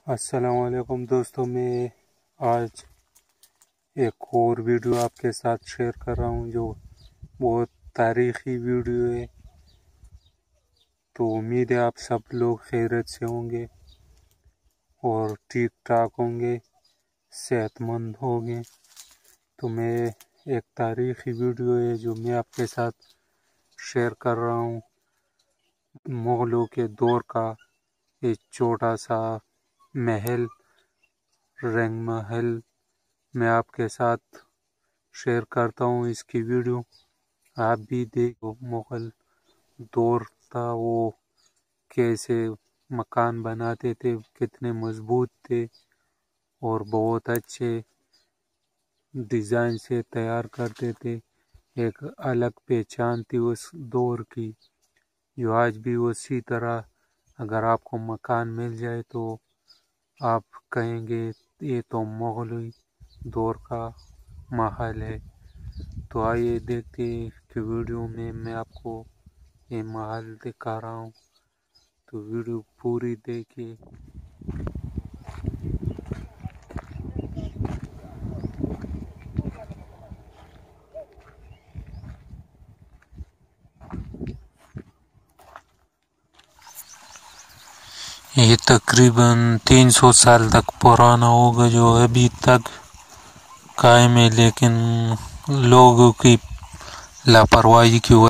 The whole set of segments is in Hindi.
अस्सलाम वालेकुम दोस्तों, मैं आज एक और वीडियो आपके साथ शेयर कर रहा हूं जो बहुत तारीखी वीडियो है। तो उम्मीद है आप सब लोग खैरियत से होंगे और ठीक ठाक होंगे, सेहतमंद होंगे। तो मैं एक तारीखी वीडियो है जो मैं आपके साथ शेयर कर रहा हूं। मुग़लों के दौर का एक छोटा सा महल, रंग महल, मैं आपके साथ शेयर करता हूँ इसकी वीडियो। आप भी देखो मुग़ल दौर था, वो कैसे मकान बनाते थे, कितने मजबूत थे और बहुत अच्छे डिज़ाइन से तैयार करते थे। एक अलग पहचान थी उस दौर की, जो आज भी उसी तरह अगर आपको मकान मिल जाए तो आप कहेंगे ये तो मुग़ली दौर का महल है। तो आइए देखते हैं कि वीडियो में मैं आपको ये महल दिखा रहा हूँ। तो वीडियो पूरी देखिए। ये तकरीबन 300 साल तक पुराना होगा जो अभी तक कायम है, लेकिन लोगों की लापरवाही की वजह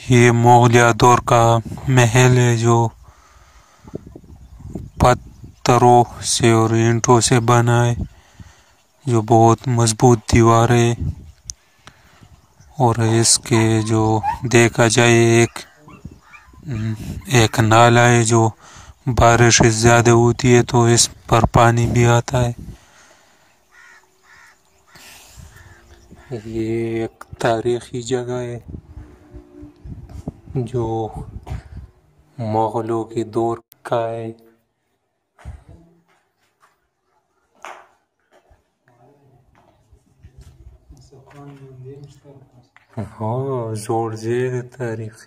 ये मुगलिया दौर का महल है जो पत्थरों से और ईंटों से बना है, जो बहुत मजबूत दीवार है। और इसके जो देखा जाए एक नाला है, जो बारिश ज़्यादा होती है तो इस पर पानी भी आता है। ये एक तारीखी जगह है जो मुग़लों के दौर का है। हाँ, जोर ज़ेर तारीख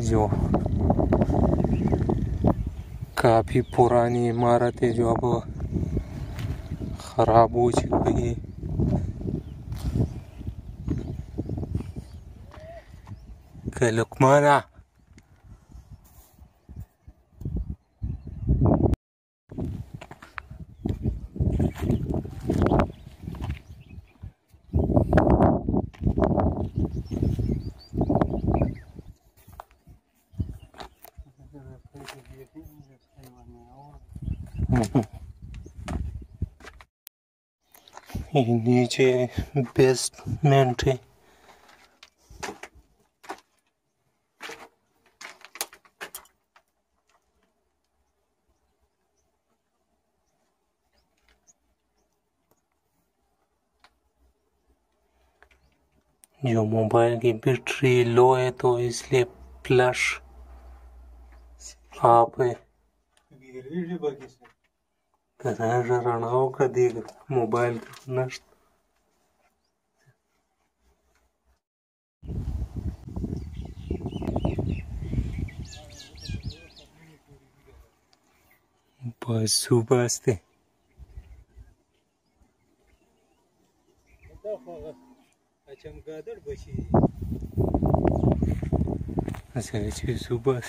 जो काफ़ी पुरानी इमारत है जो अब ख़राब हो चुकी है। लुकमाना नीचे बेसमेंट है। जो मोबाइल की बैटरी लो है तो इसलिए फ्लैश आप रणाओं का देख मोबाइल का नष्ट। बस सुबह से अच्छा सुबह